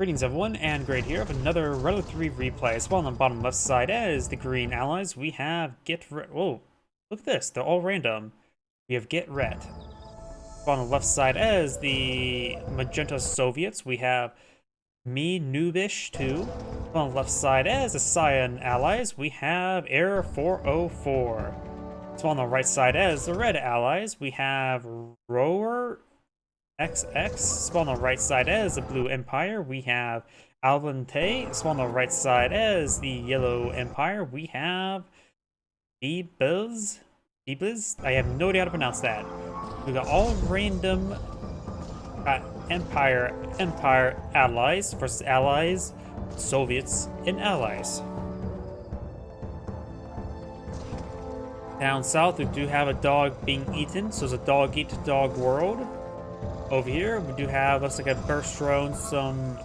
Greetings everyone, and Great here of another Relic 3 replay. As well on the bottom left side as the green allies, we have Whoa, look at this, they're all random. We have GetreKt. On the left side as the magenta Soviets, we have Menoobish2. On the left side as the cyan allies, we have Erorr404. So on the right side as the red allies, we have ROERzXX. Spawn on the right side as the blue empire, we have Alvin. Spawn on the right side as the yellow empire, we have BeBzi. I have no idea how to pronounce that. We got all random empire allies versus allies, Soviets, and allies. Down south, we do have a dog being eaten, so it's a dog eat dog world. Over here, we do have, looks like a burst drone, some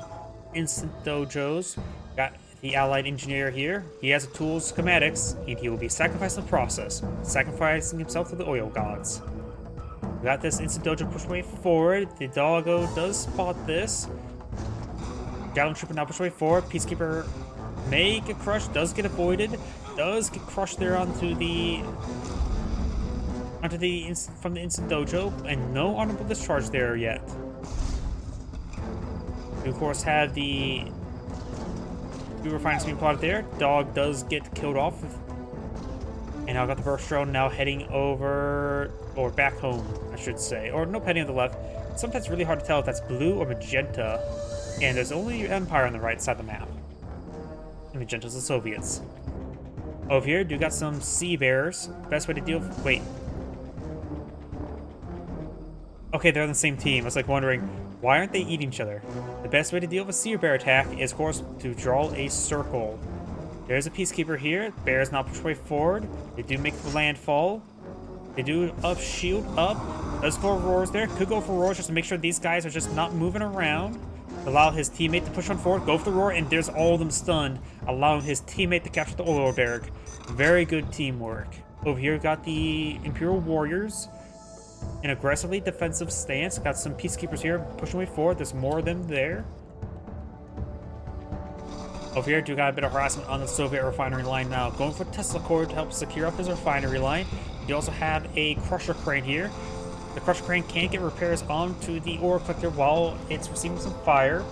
instant dojos. Got the allied engineer here. He has the tools, schematics, and he will be sacrificed in the process, sacrificing himself to the oil gods. We got this instant dojo push way forward. The doggo does spot this. Gallon trooper now push way forward. Peacekeeper may get crushed, does get avoided, does get crushed there from the instant dojo, and no honorable discharge there yet. We of course have the two refinements being plotted there. Dog does get killed off, and I got the burst drone now heading over, or back home, I should say, or nope, heading on the left. Sometimes it's really hard to tell if that's blue or magenta, and there's only Empire on the right side of the map. And magenta's the Soviets. Over here, do got some sea bears. Best way to deal with, wait. Okay, they're on the same team. I was like wondering, why aren't they eating each other? The best way to deal with a sea bear attack is, of course, to draw a circle. There's a peacekeeper here. Bears now push way forward. They do make the landfall. They do up shield up. Does go for roars there. Could go for roars just to make sure these guys are just not moving around. Allow his teammate to push on forward. Go for the roar, and there's all of them stunned. Allowing his teammate to capture the oil berg. Very good teamwork. Over here, we've got the Imperial Warriors. An aggressively defensive stance. Got some peacekeepers here pushing way forward. There's more of them there. Over here, do got a bit of harassment on the Soviet refinery line now. Going for Tesla core to help secure up his refinery line. You also have a crusher crane here. The crusher crane can't get repairs onto the ore collector while it's receiving some fire.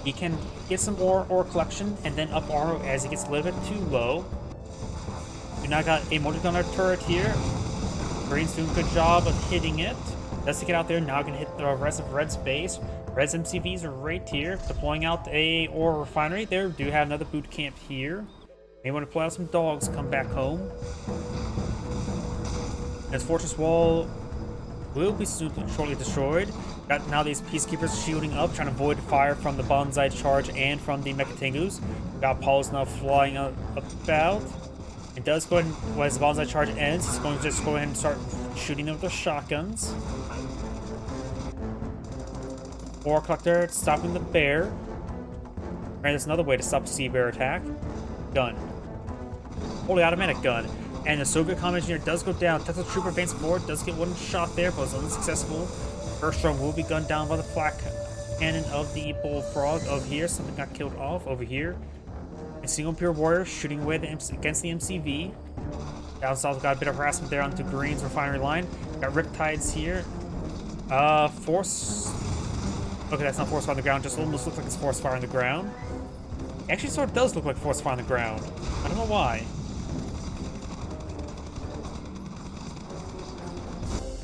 He can get some ore collection and then up armor as he gets a little bit too low. We now got a multi-gunner turret here. Green's doing a good job of hitting it. Let's get out there. Now can hit the rest of Red's base. Red's MCVs are right here. Deploying out a ore refinery. There do have another boot camp here. May want to deploy out some dogs, come back home. This fortress wall will be shortly destroyed. Got now these peacekeepers shielding up, trying to avoid fire from the BeBzi charge and from the Mechatengus. Got Apollos now flying about. It does go ahead and, as the BeBzi charge ends, it's going to just go ahead and start shooting them with their shotguns. Ore collector stopping the bear. Right, that's another way to stop the sea bear attack. Gun. Fully automatic gun. And the Soviet comm engineer does go down. Tesla trooper advancing forward, does get one shot there, but was unsuccessful. First drone will be gunned down by the flak cannon of the bullfrog. Over here, something got killed off. Over here, a single Imperial Warrior shooting away against the MCV. Down south, got a bit of harassment there onto Green's refinery line. Got Riptides here. Force. Okay, that's not force fire on the ground. Just almost looks like it's force fire on the ground. It actually sort of does look like force fire on the ground. I don't know why.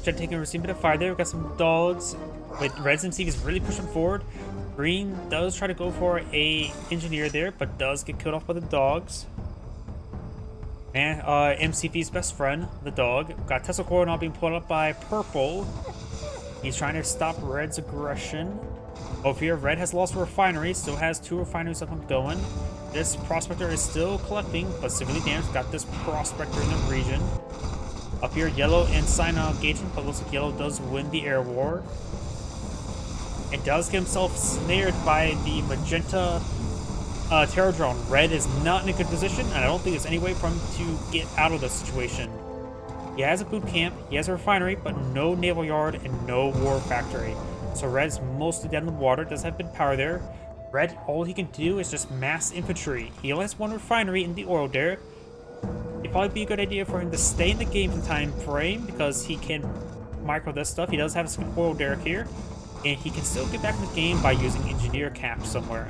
Jet taking a receiving bit of fire there. We've got some dogs. Wait, Red's MCV is really pushing forward. Green does try to go for a engineer there, but does get killed off by the dogs. And MCV's best friend, the dog. Got Tesla core now being pulled up by Purple. He's trying to stop Red's aggression. Over here, Red has lost a refinery, still has 2 refineries up and going. This prospector is still collecting, but severely damaged. Got this prospector in the region. Up here, Yellow and Cyan are engaging, but looks like Yellow does win the air war. It does get himself snared by the magenta terror drone. Red is not in a good position, and I don't think there's any way for him to get out of this situation. He has a boot camp, he has a refinery, but no naval yard and no war factory. So Red's mostly dead in the water, does have bit power there. Red, all he can do is just mass infantry. He only has one refinery in the oil derrick. It'd probably be a good idea for him to stay in the game for the time frame because he can micro this stuff. He does have a oil derrick here, and he can still get back in the game by using engineer cap somewhere.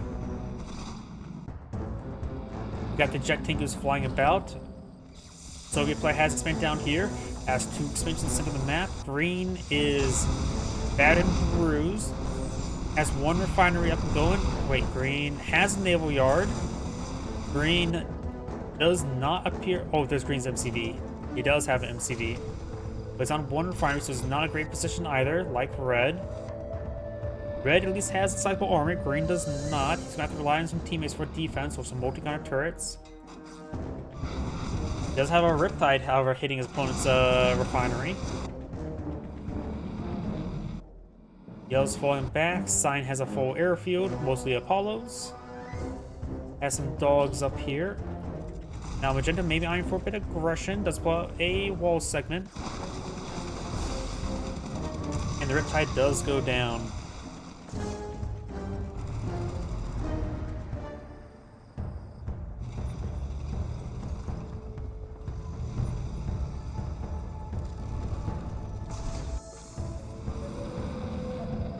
We got the jet tanks flying about. Soviet player has expanded down here. Has 2 expansions center of the map. Green is bad and bruised. Has 1 refinery up and going. Wait, Green has a naval yard. Green does not appear. Oh, there's Green's MCV. He does have an MCV. But it's on 1 refinery, so it's not a great position either, like Red. Red at least has a sizable army. Green does not. He's gonna have to rely on some teammates for defense or some multi-gunner turrets. He does have a Riptide, however, hitting his opponent's refinery. Yellow's falling back. Sign has a full airfield, mostly Apollos. Has some dogs up here. Now Magenta maybe eyeing for a bit of aggression. Does pull out a wall segment. And the Riptide does go down.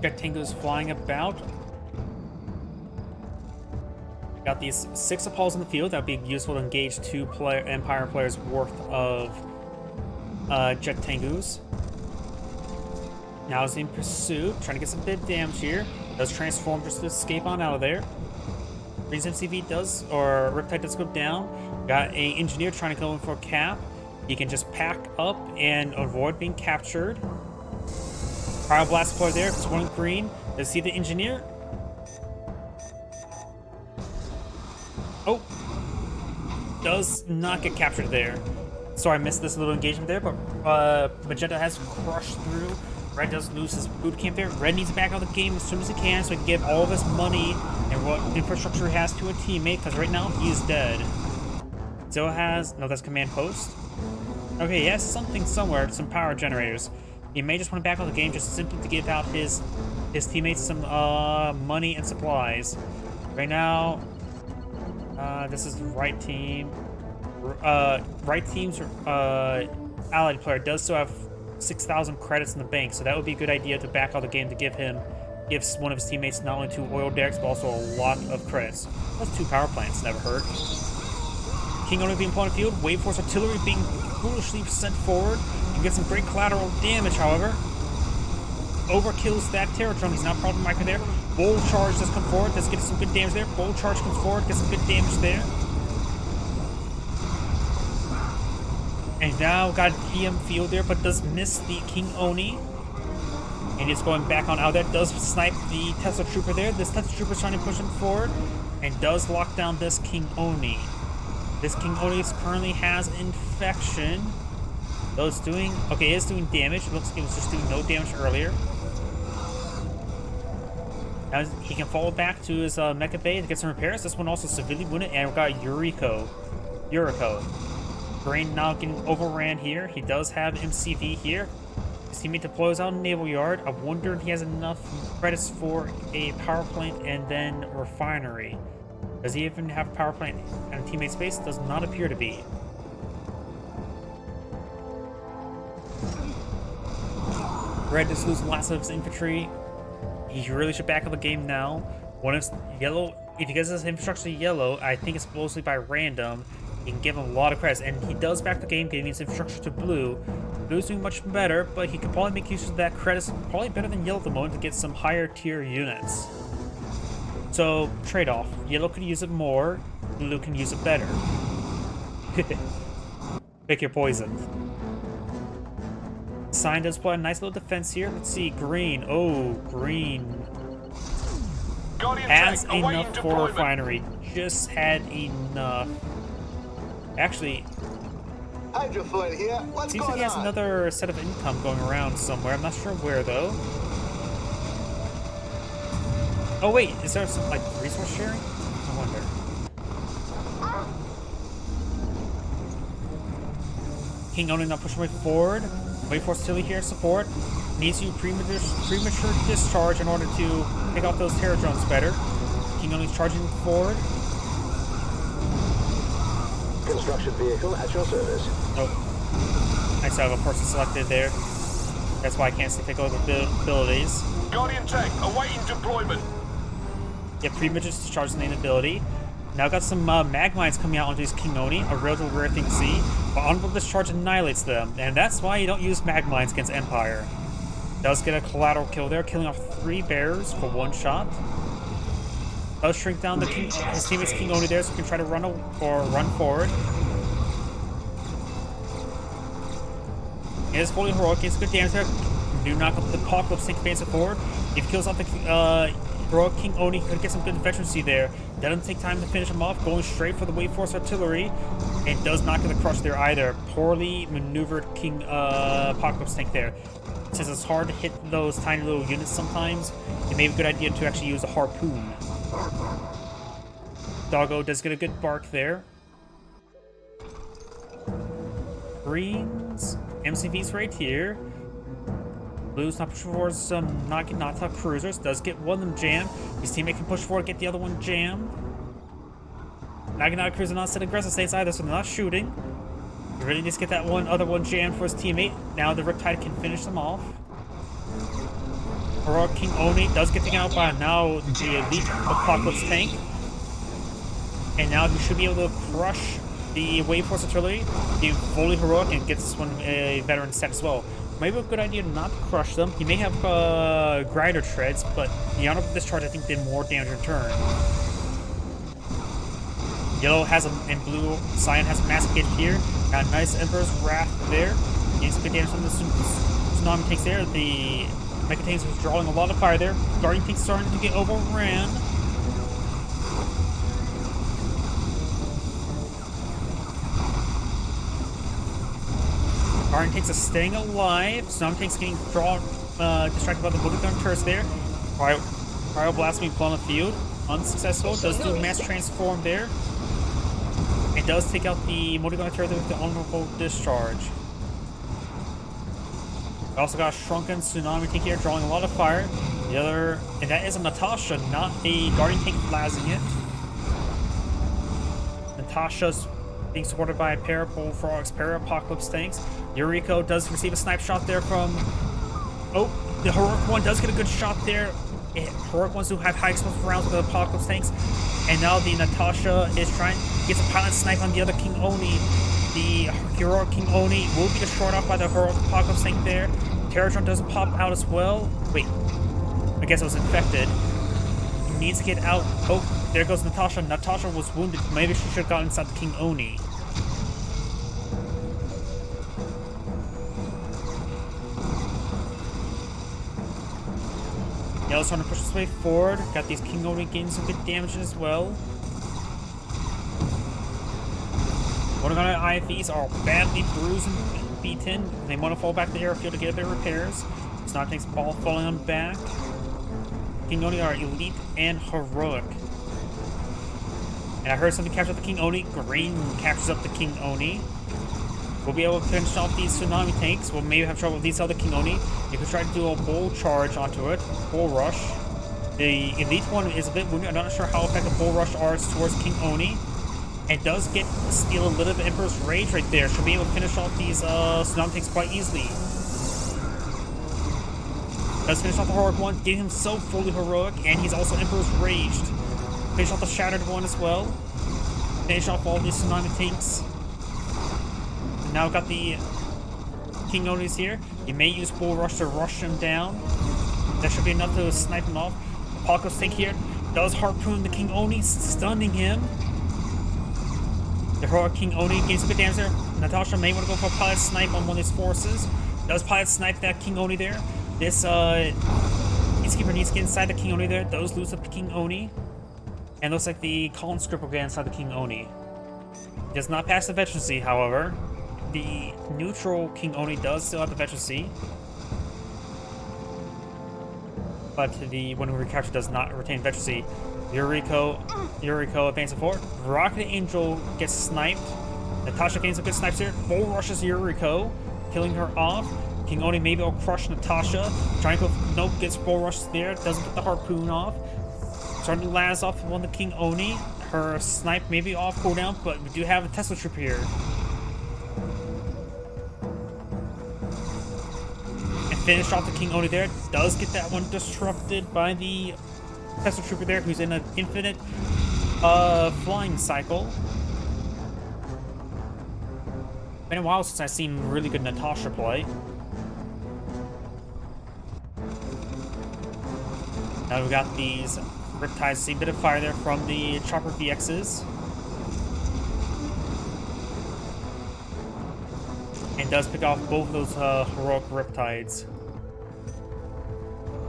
Got Tango's flying about. Got these 6 Apollos in the field. That'd be useful to engage 2 Empire players worth of jet Tangos. Now he's in pursuit, trying to get some bit of damage here. Does transform just to escape on out of there. Green's MCV does, or Riptide does go down. Got a engineer trying to go in for a cap. He can just pack up and avoid being captured. Cryo Blast player there, it's 1 green. Does see the engineer? Oh, does not get captured there. Sorry, I missed this little engagement there, but Magenta has crushed through. Red does lose his boot camp there. Red needs to back out of the game as soon as he can so he can give all of his money and what infrastructure he has to a teammate, because right now he is dead. Zero has, no, that's command post. Okay, he has something somewhere, some power generators. He may just want to back out of the game just simply to give out his teammates some money and supplies. Right now, this is the right team. Right team's allied player does still have 6,000 credits in the bank, so that would be a good idea to back out the game to give one of his teammates not only 2 oil derricks but also a lot of credits. Plus 2 power plants, never hurt. King only being put on the field. Wave Force artillery being foolishly sent forward. You get some great collateral damage, however. Overkills that terror drone. He's not problematic there. Bull charge does come forward. Does get some good damage there. Bull charge comes forward. Gets some good damage there. And now got an EM field there, but does miss the King Oni. And he's going back on out there. Does snipe the Tesla Trooper there. This Tesla Trooper is trying to push him forward. And does lock down this King Oni. This King Oni currently has infection. Though it's doing, okay, it is doing damage. It looks like it was just doing no damage earlier. Now he can fall back to his mecha bay to get some repairs. This one also severely wounded, and we've got Yuriko. Brain now getting overran here. He does have MCV here. His teammate deploys out a naval yard. I wonder if he has enough credits for a power plant and then refinery. Does he even have a power plant and teammate space? Does not appear to be. Red just loses lots of his infantry. He really should back up the game now. One of yellow, if he gets his infrastructure to yellow, I think it's mostly by random. He can give him a lot of credits, and he does back the game, giving his infrastructure to blue. Blue's doing much better, but he could probably make use of that credits, probably better than yellow at the moment, to get some higher tier units. So, trade-off. Yellow could use it more, blue can use it better. Pick your poison. Sign does play a nice little defense here. Let's see, green. Oh, green has enough for refinery. Just had enough. Actually, seems like he has another set of income going around somewhere. I'm not sure where though. Oh wait, is there some like resource sharing? I wonder. King Oni not pushing way forward. Wait for Tilly here, support. Needs you premature discharge in order to pick off those terror drones better. King King Oni's charging forward. Construction vehicle at your service. Oh. I still have a person selected there. That's why I can't take over the abilities. Guardian tank awaiting deployment. Yeah, pre-images to charge the main ability. Now got some mag mines coming out onto his King Oni, a real rare thing to see. But honorable discharge annihilates them, and that's why you don't use mag mines against Empire. Does get a collateral kill there, killing off 3 bears for 1 shot. Does shrink down the his teammate's King Oni there, so he can try to run forward. It is fully heroic, gets good damage there. Do knock up the Apocalypse tank advancing forward. If he kills off the heroic King Oni, could get some good veterancy there. Doesn't take time to finish him off, going straight for the Wave Force artillery, and does not get the crush there either. Poorly maneuvered King Apocalypse tank there. Since it's hard to hit those tiny little units sometimes, it may be a good idea to actually use a harpoon. Doggo does get a good bark there. Greens, MCVs right here. Blue's not pushing forward some not cruisers. Does get one of them jammed. His teammate can push forward, get the other one jammed. Naginata cruiser not set aggressive states either, so they're not shooting. He really needs to get that other one jammed for his teammate. Now the Riptide can finish them off. Heroic King Oni does get taken out by now the elite Apocalypse tank. And now he should be able to crush the Wave Force artillery, being fully heroic, and gets this one a veteran set as well. Maybe a good idea to not crush them. He may have grinder treads, but the honorable discharge I think did more damage in turn. Yellow has and blue Cyan has a massive hit here. Got a nice Emperor's Wrath there. Getting some good damage on the tsunami tanks there. The Mecha tanks was drawing a lot of fire there. Guardian tanks starting to get overran. Guardian tanks are staying alive. Tsunami tanks getting distracted by the bullet gun turrets there. Cryo Blast being put on the field. Unsuccessful. Does do mass transform there. It does take out the multi-gun turret with the honorable discharge. We also got a shrunken tsunami tank here drawing a lot of fire. The other, and that is a Natasha, not a Guardian tank blasting it. Natasha's being supported by a pair of Bullfrogs, pair of Apocalypse tanks. Yuriko does receive a snipe shot there from... Oh, the Heroic one does get a good shot there. Heroic ones who have high explosive rounds with the Apocalypse tanks. And now the Natasha is gets a pilot snipe on the other King Oni. The Heroic King Oni will be destroyed off by the Heroic Apocalypse tank there. Terratron does pop out as well. Wait, I guess it was infected. He needs to get out. Oh, there goes Natasha. Natasha was wounded. Maybe she should have gotten inside the King Oni. Yellow's trying to push his way forward. Got these King Oni getting some good damage as well. One of our IFEs are badly bruised and beaten. They want to fall back to the airfield to get their repairs. Sniper tanks ball falling on back. King Oni are elite and heroic. And I heard something capture up the King Oni. Green captures up the King Oni. We'll be able to finish off these tsunami tanks. We'll maybe have trouble with these other King Oni. You can try to do a bull charge onto it. Bull rush. The elite one is a bit wounded. I'm not sure how effective bull rush are towards King Oni. And does steal a little bit of Emperor's Rage right there. She'll be able to finish off these tsunami tanks quite easily. Does finish off the heroic one, getting him so fully heroic, and he's also Emperor's Raged. Finish off the shattered one as well. Finish off all these tsunami tanks. Now got the King Onis here. You may use Bull Rush to rush him down. That should be enough to snipe him off. Apocalypse tank here does harpoon the King Oni, stunning him. The heroic King Oni gains a good damage there. Natasha may want to go for a pilot snipe on one of his forces. Does pilot snipe that King Oni there. This Peacekeeper needs to get inside the King Oni there. Those lose up the King Oni. And looks like the column script will get inside the King Oni. Does not pass the veterancy, however. The neutral King Oni does still have the veterancy. But the one who recaptured does not retain veterancy. Yuriko advances forward. Rocket Angel gets sniped. Natasha gains a good snipes here. Bull rushes Yuriko, killing her off. King Oni maybe will crush Natasha. Triangle, nope, gets bull rushes there. Doesn't get the harpoon off. Starting to last off on the King Oni. Her snipe may be off cooldown, but we do have a Tesla Trooper here. And finish off the King Oni there. Does get that one disrupted by the Tesla Trooper there, who's in an infinite flying cycle. Been a while since I've seen really good Natasha play. Now we got these Riptides, see a bit of fire there from the Chopper VXs. And does pick off both of those heroic Riptides.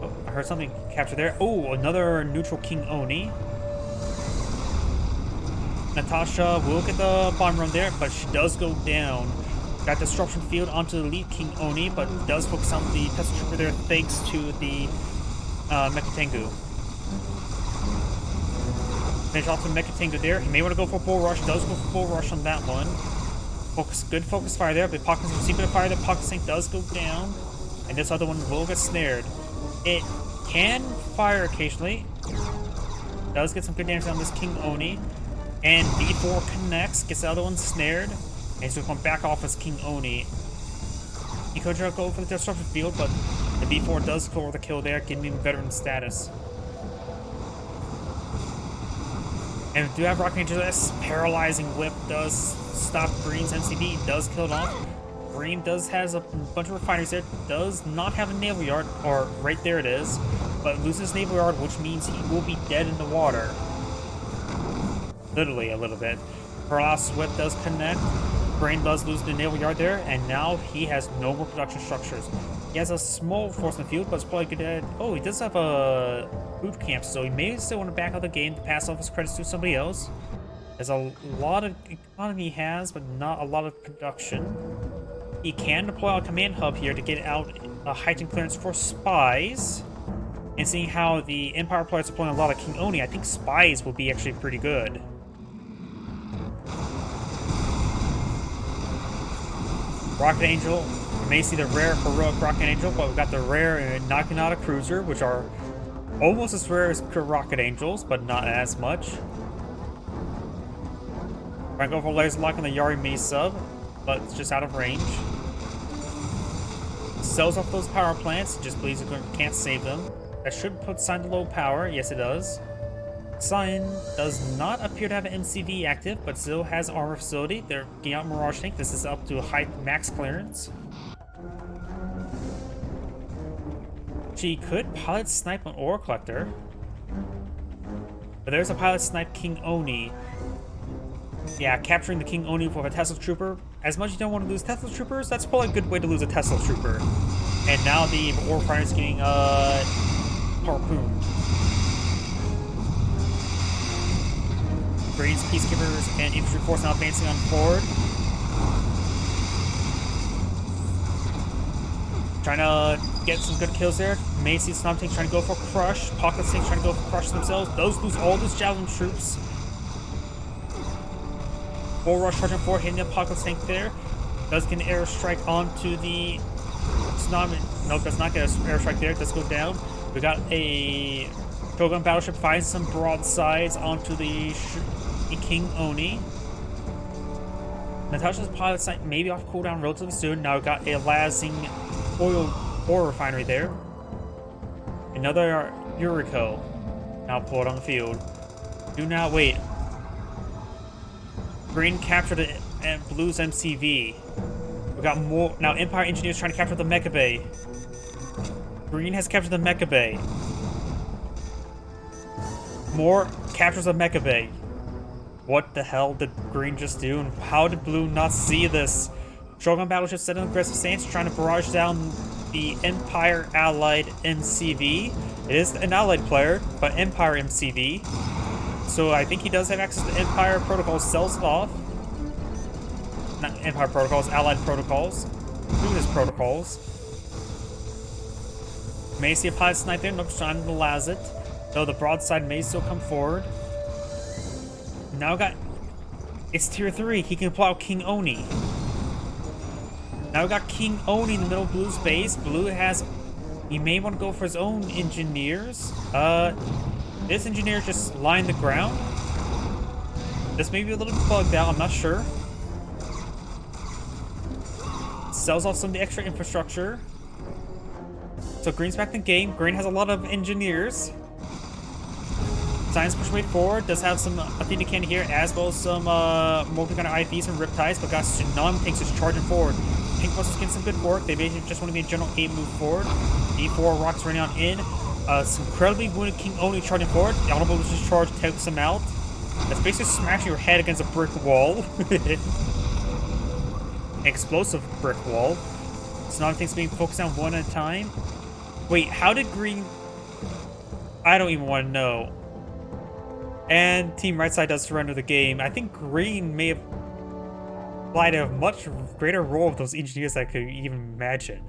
Oh, I heard something captured there. Oh, another neutral King Oni. Natasha will get the bomb run there, but she does go down. Got Disruption Field onto the lead King Oni, but does focus on the Tesla Trooper there thanks to the Mecha Tengu. Finish off the Mecha Tengu there. He may want to go for Bull Rush. Does go for Bull Rush on that one. Good focus fire there. But Pockets receive a bit of fire. The Pocket Tank does go down. And this other one will get snared. It can fire occasionally. Does get some good damage on this King Oni. And B4 connects. Gets the other one snared. And he's going to come back off as King Oni. He could try to go for the Disruption Field, but the B4 does score the kill there, giving him veteran status. And we do have Rocket Angel S. Paralyzing Whip does stop Green's MCV, does kill it off. Green does has a bunch of refineries there, does not have a naval yard, or right there it is, but loses naval yard, which means he will be dead in the water. Literally a little bit. Paralysis Whip does connect. Green does lose the naval yard there, and now he has no more production structures. He has a small force in the field, but it's probably good at... Oh, he does have a boot camp, so he may still want to back out the game to pass off his credits to somebody else. There's a lot of economy he has, but not a lot of production. He can deploy a command hub here to get out a heightened clearance for spies. And seeing how the Empire players are playing a lot of King Oni, I think spies will be actually pretty good. Rocket Angel. You may see the rare heroic Rocket Angel, but we've got the rare Naginata Cruiser, which are almost as rare as Rocket Angels, but not as much. Trying to go for laser lock on the Yari Mei sub, but it's just out of range. Sells off those power plants, just believes it can't save them. That should put Sign to low power. Yes, it does. Sign does not appear to have an MCV active, but still has armor facility. They're getting out Mirage Tank. This is up to high max clearance. She could pilot snipe an Ore Collector. But there's a pilot snipe King Oni. Yeah, capturing the King Oni with a Tesla Trooper. As much as you don't want to lose Tesla Troopers, that's probably a good way to lose a Tesla Trooper. And now the Ore Fighter is getting harpooned. Green's Peacekeepers and Infantry Force now advancing on forward. Trying to get some good kills there. May see Snom Tank trying to go for Crush. Pocket Tank trying to go for Crush themselves. Those lose all those Javelin troops. Bull Rush charging forward, hitting the Pocket Tank there. Does get an airstrike onto the Snom. Nope, does not get an airstrike there. It does go down. We got a Shogun battleship finds some broadsides onto the King Oni. Natasha's pilot site may be off cooldown relatively soon. Now we got a Lazing ore refinery there. Another Yuriko now pulled on the field. Do not wait. Green captured it at Blue's MCV. We got more now. Empire engineers trying to capture the Mecha Bay. Green has captured the Mecha Bay. More captures of Mecha Bay. What the hell did Green just do, and how did Blue not see this? Shogun battleship set an aggressive stance, trying to barrage down the Empire Allied MCV. It is an Allied player, but Empire MCV. So I think he does have access to Empire protocols, sells it off. Not Empire protocols, Allied protocols. Through his protocols. May see a pilot snipe there, looks trying to las it. Though the broadside may still come forward. Now got... It's tier 3. He can pull out King Oni. Now we got King Oni in the middle of Blue's base. Blue has... He may want to go for his own engineers. This engineer just lined the ground. This may be a little bugged out, I'm not sure. Sells off some of the extra infrastructure. So Green's back in the game. Green has a lot of engineers. Science push way forward. Does have some Athena cannon here, as well as some multi-gunner IVs and Riptides, but got Tsunami tanks just charging forward. Pink Buster's getting some good work. They basically just want to be a general 8 move forward. E4 Rocks running on in. Some incredibly wounded King Oni charging forward. The Honorable was just charged, takes him out. That's basically smashing your head against a brick wall. Explosive brick wall. Tsunami tanks being focused on one at a time. Wait, how did Green... I don't even want to know. And Team Right Side does surrender the game. I think Green may have played a much greater role with those engineers than I could even imagine.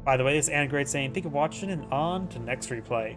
By the way, this is Anna Great saying, thank you for watching and on to next replay.